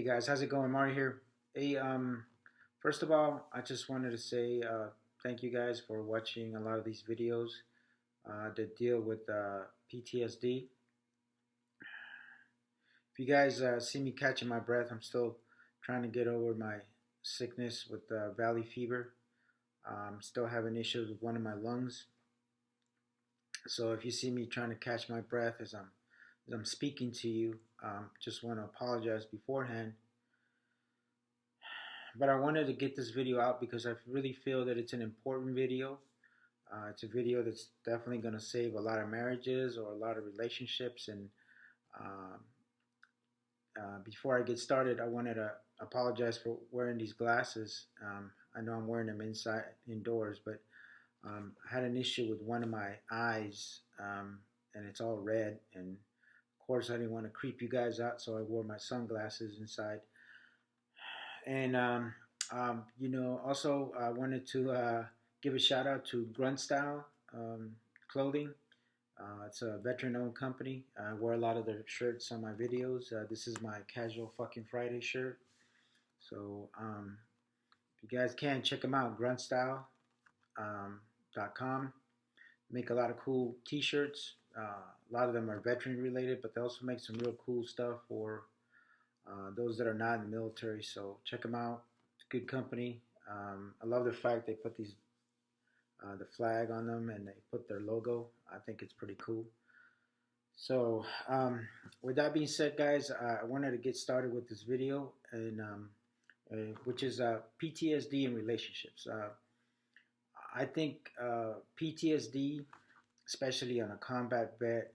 Hey guys, how's it going? Mario here. Hey, first of all, I just wanted to say thank you guys for watching a lot of these videos that deal with PTSD. If you guys see me catching my breath, I'm still trying to get over my sickness with valley fever. Still having issues with one of my lungs. So if you see me trying to catch my breath as I'm speaking to you, just want to apologize beforehand. But I wanted to get this video out because I really feel that it's an important video. It's a video that's definitely going to save a lot of marriages or a lot of relationships. And um, before I get started, I wanted to apologize for wearing these glasses. I know I'm wearing them inside indoors, but I had an issue with one of my eyes, and it's all red. And of course, I didn't want to creep you guys out, so I wore my sunglasses inside. And also I wanted to give a shout out to Grunt Style Clothing. It's a veteran-owned company. I wear a lot of their shirts on my videos. This is my casual fucking Friday shirt. So if you guys can check them out, gruntstyle.com. Make a lot of cool T-shirts. A lot of them are veteran related, but they also make some real cool stuff for those that are not in the military. So check them out. It's a good company. I love the fact they put the flag on them and they put their logo. I think it's pretty cool. So with that being said, guys, I wanted to get started with this video, and which is PTSD in relationships. I think PTSD, especially on a combat vet,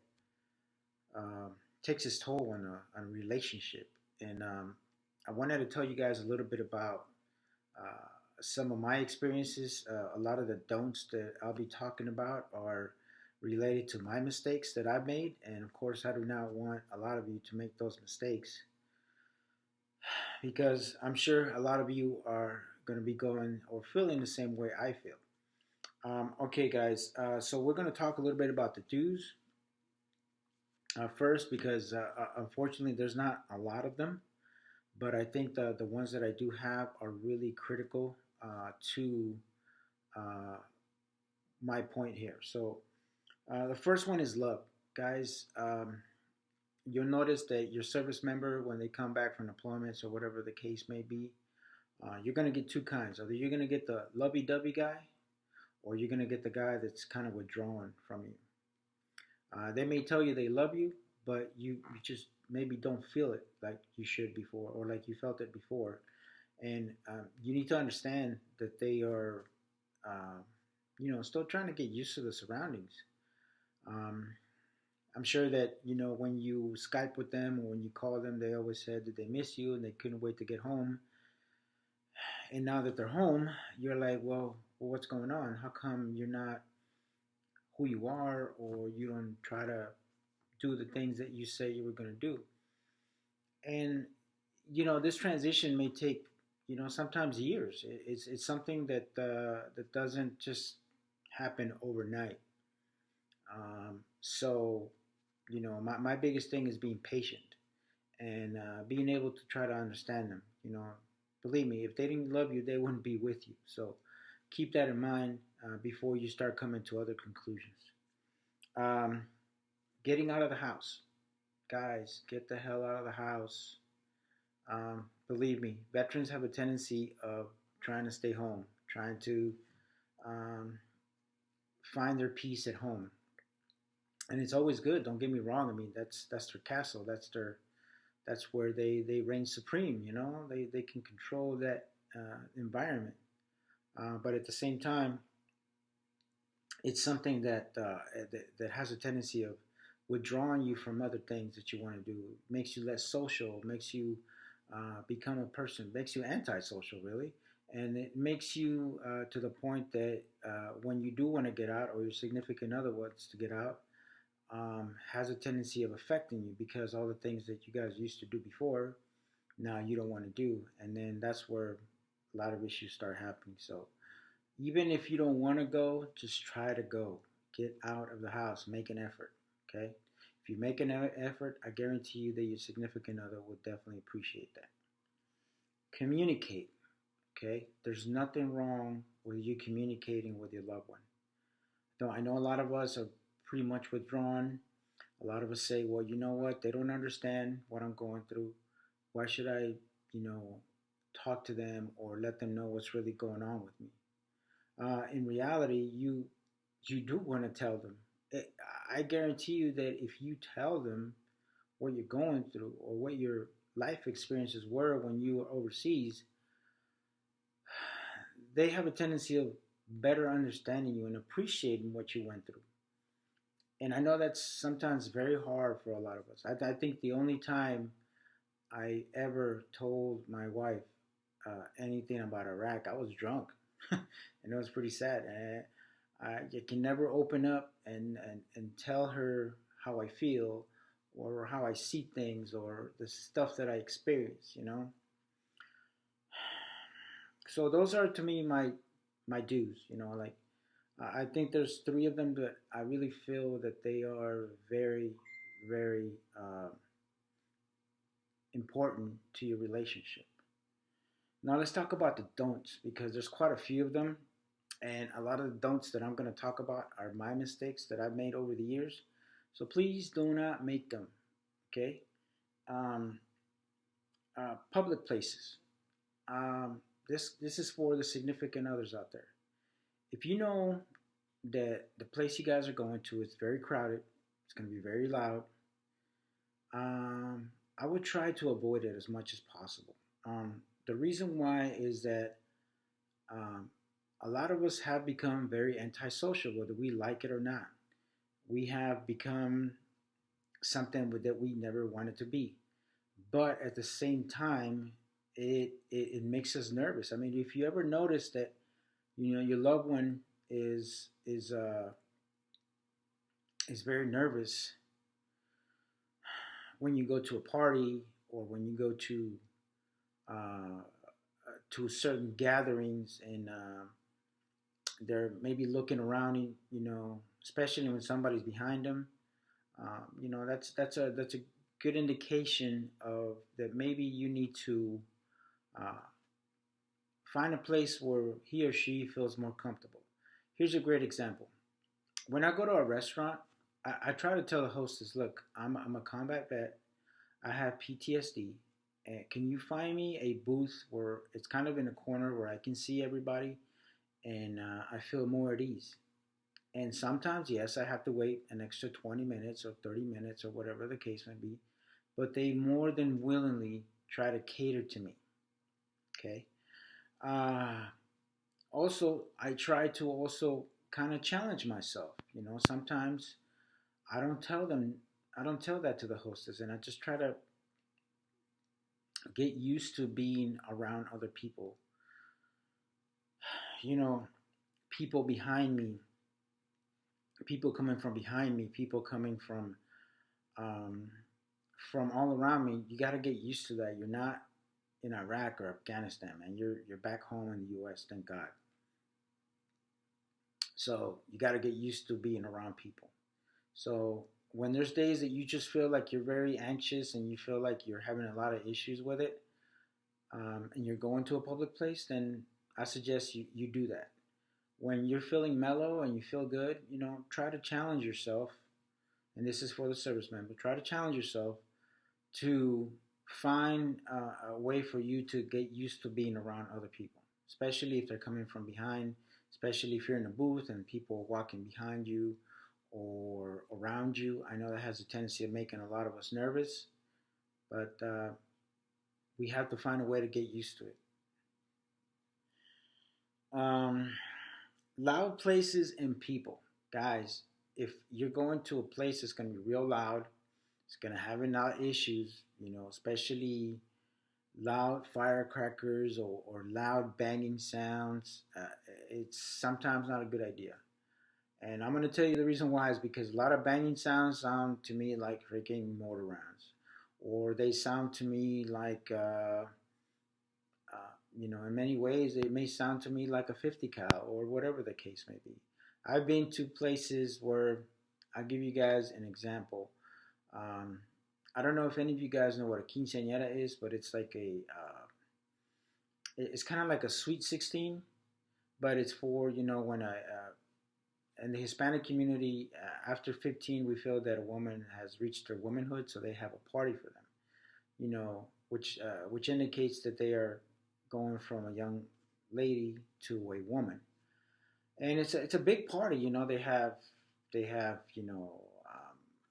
takes its toll on a relationship. And I wanted to tell you guys a little bit about some of my experiences. A lot of the don'ts that I'll be talking about are related to my mistakes that I've made. And of course, I do not want a lot of you to make those mistakes because I'm sure a lot of you are going to be going or feeling the same way I feel. Okay, guys, so we're going to talk a little bit about the do's first because unfortunately there's not a lot of them, but I think the ones that I do have are really critical to uh, my point here. So the first one is love. Guys, you'll notice that your service member, when they come back from deployments or whatever the case may be, you're going to get two kinds. Either you're going to get the lovey-dovey guy, or you're going to get the guy that's kind of withdrawn from you. They may tell you they love you, but you just maybe don't feel it like you should before, or like you felt it before. And you need to understand that they are, still trying to get used to the surroundings. Um, I'm sure that when you Skype with them or when you call them, they always said that they miss you and they couldn't wait to get home. And now that they're home, you're like, well, what's going on? How come you're not who you are, or you don't try to do the things that you say you were going to do? And this transition may take sometimes years. It's something that doesn't just happen overnight. So my biggest thing is being patient and being able to try to understand them. Believe me, if they didn't love you, they wouldn't be with you. So keep that in mind before you start coming to other conclusions. Um, Getting out of the house. Guys, get the hell out of the house. Believe me, veterans have a tendency of trying to stay home, trying to um, find their peace at home, and it's always good. Don't get me wrong. I mean, that's their castle. That's where they reign supreme. They can control that environment. But at the same time, it's something that has a tendency of withdrawing you from other things that you want to do. It makes you less social. Makes you become a person. Makes you antisocial, really, and it makes you to the point that when you do want to get out, or your significant other wants to get out, has a tendency of affecting you because all the things that you guys used to do before, now you don't want to do, and then that's where a lot of issues start happening. So even if you don't want to go, just try to go. Get out of the house. Make an effort. Okay? If you make an effort, I guarantee you that your significant other will definitely appreciate that. Communicate. Okay, there's nothing wrong with you communicating with your loved one. Though I know a lot of us are pretty much withdrawn. A lot of us say, well, you know what? They don't understand what I'm going through. Why should I, you know, talk to them or let them know what's really going on with me? In reality, you do want to tell them. It, I guarantee you that if you tell them what you're going through or what your life experiences were when you were overseas, they have a tendency of better understanding you and appreciating what you went through. And I know that's sometimes very hard for a lot of us. I think the only time I ever told my wife anything about Iraq, I was drunk, and it was pretty sad. And I can never open up and tell her how I feel or how I see things or the stuff that I experience. So those are to me my dues. Like I think there's three of them that I really feel that they are very, very important to your relationship. Now let's talk about the don'ts because there's quite a few of them, and a lot of the don'ts that I'm going to talk about are my mistakes that I've made over the years. So please do not make them. Okay. Um, Public places. This is for the significant others out there. If you know that the place you guys are going to is very crowded, it's going to be very loud. I would try to avoid it as much as possible. The reason why is that um, a lot of us have become very antisocial, whether we like it or not. We have become something that we never wanted to be. But at the same time, it makes us nervous. I mean, if you ever notice that your loved one is very nervous when you go to a party or when you go uh, to certain gatherings and they're maybe looking around, especially when somebody's behind them. That's a good indication of that maybe you need to uh, find a place where he or she feels more comfortable. Here's a great example. When I go to a restaurant, I try to tell the hostess, look, I'm a combat vet. I have PTSD. And can you find me a booth where it's kind of in a corner where I can see everybody and I feel more at ease? And sometimes, yes, I have to wait an extra 20 minutes or 30 minutes or whatever the case may be, but they more than willingly try to cater to me. Okay. Uh, Also, I try to also kind of challenge myself. Sometimes I don't tell them, I don't tell that to the hostess, and I just try to get used to being around other people. You know, people behind me, people coming from behind me, people coming um, from all around me. You got to get used to that. You're not in Iraq or Afghanistan, man. You're back home in the U.S. Thank God. So you got to get used to being around people. So when there's days that you just feel like you're very anxious and you feel like you're having a lot of issues with it, and you're going to a public place, then I suggest you do that. When you're feeling mellow and you feel good, try to challenge yourself. And this is for the servicemen, but try to challenge yourself to find a way for you to get used to being around other people, especially if they're coming from behind, especially if you're in a booth and people are walking behind you or around you. I know that has a tendency of making a lot of us nervous, but we have to find a way to get used to it. Um, Loud places and people. Guys, if you're going to a place that's going to be real loud, it's going to have a lot of issues, especially loud firecrackers or loud banging sounds. It's sometimes not a good idea. And I'm going to tell you the reason why is because a lot of banging sounds sound to me like freaking mortar rounds. Or they sound to me like, in many ways, it may sound to me like a 50 cal or whatever the case may be. I've been to places where I'll give you guys an example. Um, I don't know if any of you guys know what a quinceañera is, but it's like It's kind of like a sweet 16, but it's for when in the Hispanic community, after 15, we feel that a woman has reached her womanhood, so they have a party for them. Which indicates that they are going from a young lady to a woman, and it's a big party. They have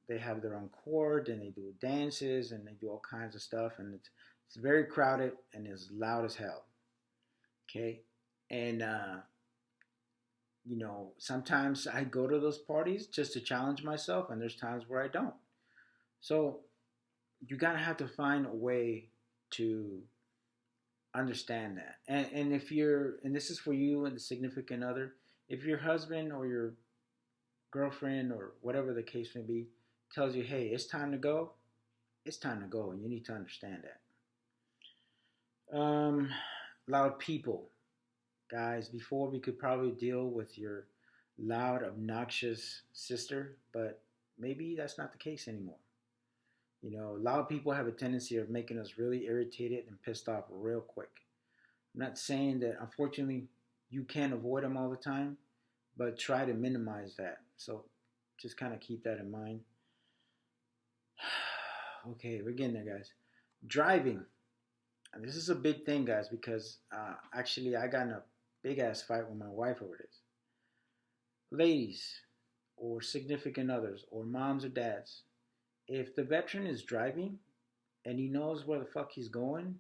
they have their own court, and they do dances, and they do all kinds of stuff, and it's very crowded and it's loud as hell. Okay, and sometimes I go to those parties just to challenge myself, and there's times where I don't. So you gotta have to find a way to understand that. And if you're, and this is for you and the significant other, if your husband or your girlfriend or whatever the case may be tells you, hey, it's time to go, it's time to go, and you need to understand that. Loud people, guys. Before we could probably deal with your loud, obnoxious sister, but maybe that's not the case anymore. Loud people have a tendency of making us really irritated and pissed off real quick. I'm not saying that, unfortunately, you can't avoid them all the time, but try to minimize that. So just kind of keep that in mind. Okay, we're getting there, guys. Driving. And this is a big thing, guys, because actually I got in a big ass fight with my wife over this. Ladies, or significant others, or moms or dads, if the veteran is driving and he knows where the fuck he's going,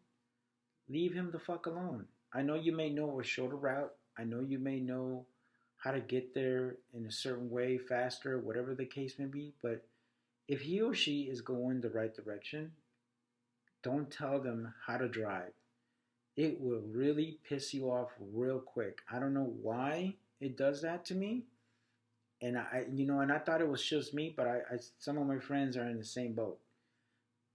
leave him the fuck alone. I know you may know a shorter route. I know you may know how to get there in a certain way faster, whatever the case may be. But if he or she is going the right direction, don't tell them how to drive. It will really piss you off real quick. I don't know why it does that to me. And I thought it was just me, but some of my friends are in the same boat.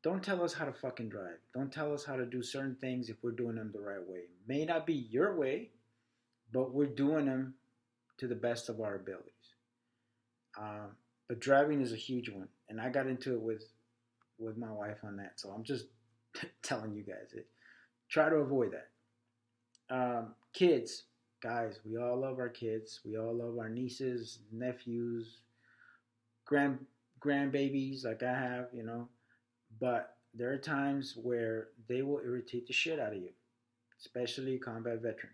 Don't tell us how to fucking drive. Don't tell us how to do certain things if we're doing them the right way. May not be your way, but we're doing them to the best of our abilities. Um, but driving is a huge one, and I got into it with my wife on that. So I'm just telling you guys it. Try to avoid that. Kids, guys, we all love our kids. We all love our nieces, nephews, grand grandbabies, like I have, But there are times where they will irritate the shit out of you, especially a combat veteran.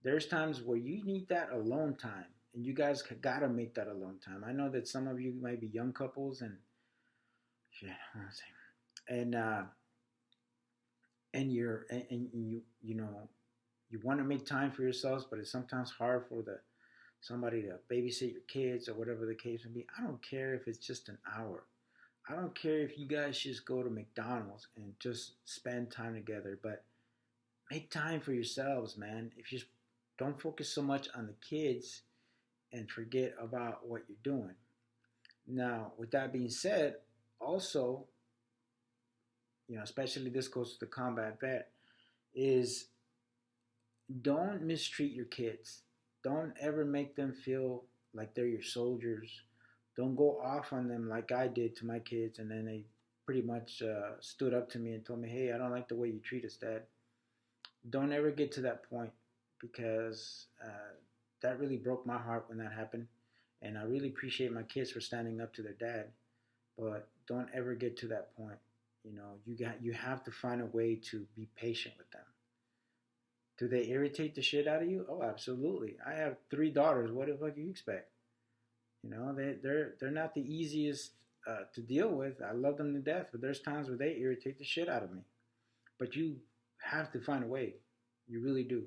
There's times where you need that alone time, and you guys gotta make that alone time. I know that some of you might be young couples, and yeah, and and you want to make time for yourselves, but it's sometimes hard for the somebody to babysit your kids or whatever the case may be. I don't care if it's just an hour. I don't care if you guys just go to McDonald's and just spend time together, but make time for yourselves, man. If you don't focus so much on the kids and forget about what you're doing. Now, with that being said, also, especially this goes to the combat vet, is don't mistreat your kids. Don't ever make them feel like they're your soldiers. Don't go off on them like I did to my kids, and then they pretty much stood up to me and told me, "Hey, I don't like the way you treat us, Dad." Don't ever get to that point because that really broke my heart when that happened, and I really appreciate my kids for standing up to their dad. But don't ever get to that point. You have to find a way to be patient with them. Do they irritate the shit out of you? Oh, absolutely. I have three daughters. What the fuck do you expect? They're not the easiest to deal with. I love them to death, but there's times where they irritate the shit out of me. But you have to find a way. You really do,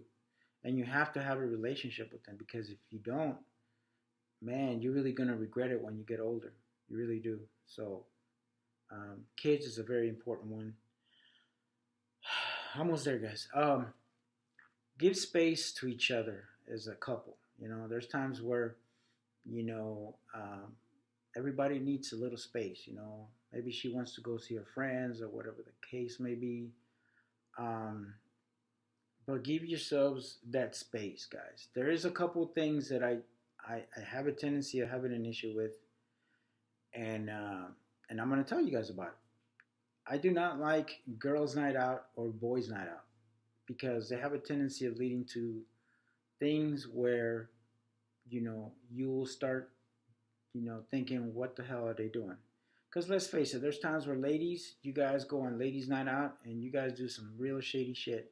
and you have to have a relationship with them because if you don't, man, you're really gonna regret it when you get older. You really do. So, kids is a very important one. Almost there, guys. Give space to each other as a couple. There's times where you know, everybody needs a little space. Maybe she wants to go see her friends or whatever the case may be. Um, but give yourselves that space, guys. There is a couple things that I have a tendency of having an issue with, and I'm going to tell you guys about it. I do not like girls' night out or boys' night out because they have a tendency of leading to things where you'll start thinking, what the hell are they doing? Because let's face it, there's times where ladies, you guys go on ladies' night out and you guys do some real shady shit.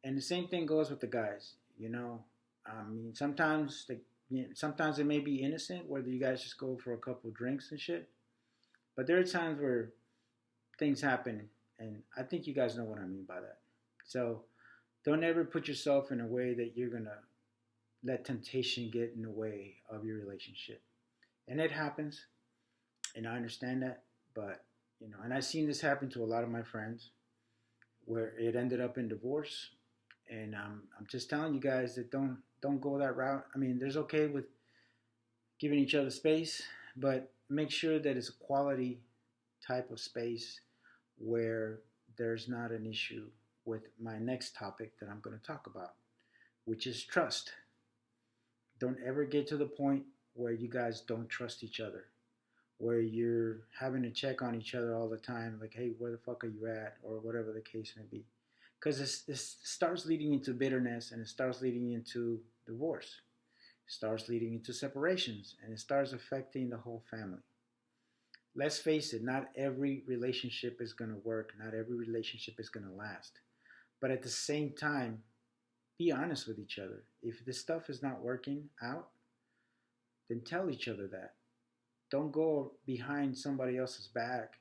And the same thing goes with the guys. I mean, sometimes it may be innocent, whether you guys just go for a couple of drinks and shit. But there are times where things happen, and I think you guys know what I mean by that. So don't ever put yourself in a way that you're gonna let temptation get in the way of your relationship. And it happens, and I understand that. But and I've seen this happen to a lot of my friends where it ended up in divorce. And I'm just telling you guys that don't go that route. I mean, there's okay with giving each other space, but make sure that it's a quality type of space where there's not an issue with my next topic that I'm going to talk about, which is trust. Don't ever get to the point where you guys don't trust each other, where you're having to check on each other all the time, like, hey, where the fuck are you at, or whatever the case may be. Because this starts leading into bitterness, and it starts leading into divorce. It starts leading into separations, and it starts affecting the whole family. Let's face it, not every relationship is going to work. Not every relationship is going to last. But at the same time, be honest with each other. If this stuff is not working out, then tell each other that. Don't go behind somebody else's back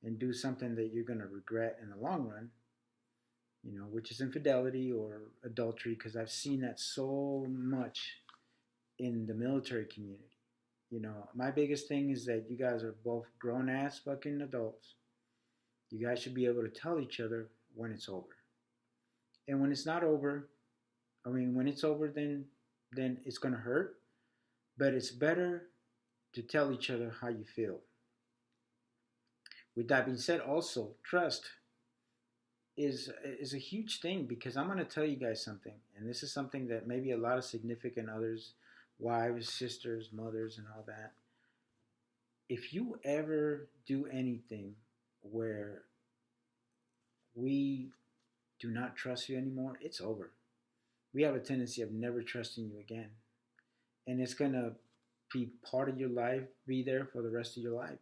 and do something that you're going to regret in the long run, which is infidelity or adultery, because I've seen that so much in the military community. My biggest thing is that you guys are both grown ass fucking adults. You guys should be able to tell each other when it's over. And when it's not over, I mean, when it's over, then it's gonna hurt. But it's better to tell each other how you feel. With that being said, also trust is a huge thing, because I'm gonna tell you guys something, and this is something that maybe a lot of significant others, wives, sisters, mothers, and all that. If you ever do anything where we do not trust you anymore, it's over. We have a tendency of never trusting you again. And it's going to be part of your life, be there for the rest of your life.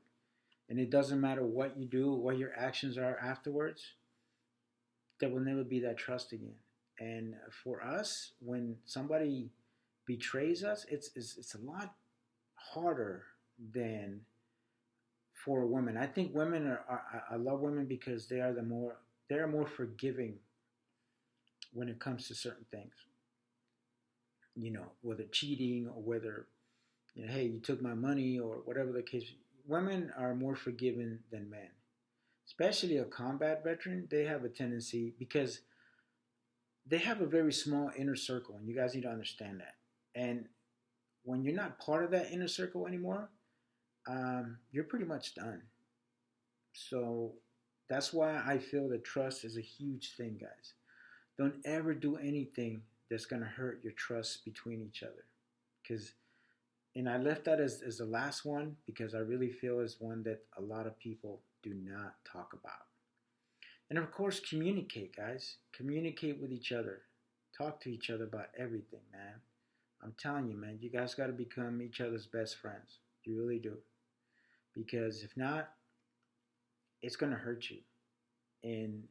And it doesn't matter what you do, what your actions are afterwards, there will never be that trust again. And for us, when somebody betrays us, it's a lot harder than for women. I think women I love women because they are more forgiving when it comes to certain things. Whether cheating or whether hey, you took my money or whatever the case. Women are more forgiving than men. Especially a combat veteran, they have a tendency, because they have a very small inner circle, and you guys need to understand that. And when you're not part of that inner circle anymore, you're pretty much done. So that's why I feel that trust is a huge thing, guys. Don't ever do anything that's going to hurt your trust between each other. Because, and I left that as the last one because I really feel is one that a lot of people do not talk about. And of course, communicate, guys. Communicate with each other. Talk to each other about everything, man. I'm telling you, man, you guys got to become each other's best friends. You really do. Because if not, it's going to hurt you. And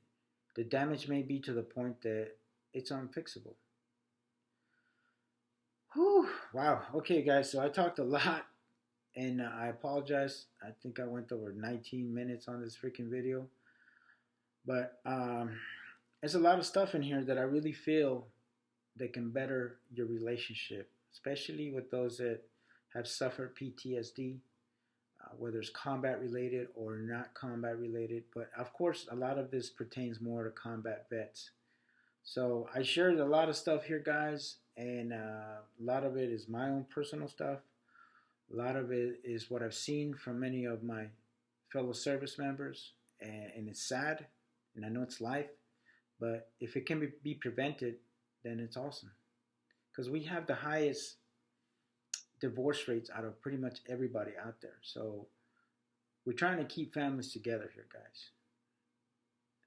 the damage may be to the point that it's unfixable. Whew, wow. Okay, guys, so I talked a lot, and I apologize. I think I went over 19 minutes on this freaking video. But there's a lot of stuff in here that I really feel that can better your relationship, especially with those that have suffered PTSD, whether it's combat related or not combat related. But of course, a lot of this pertains more to combat vets. So I shared a lot of stuff here, guys, and a lot of it is my own personal stuff. A lot of it is what I've seen from many of my fellow service members, and it's sad, and I know it's life, but if it can be prevented, then it's awesome. Because we have the highest divorce rates out of pretty much everybody out there. So we're trying to keep families together here, guys.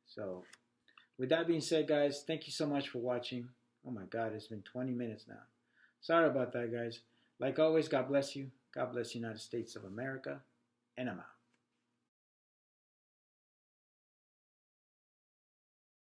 So With that being said, guys, thank you so much for watching. Oh my God, it's been 20 minutes now. Sorry about that, guys. Like always, God bless you. God bless the United States of America. And I'm out.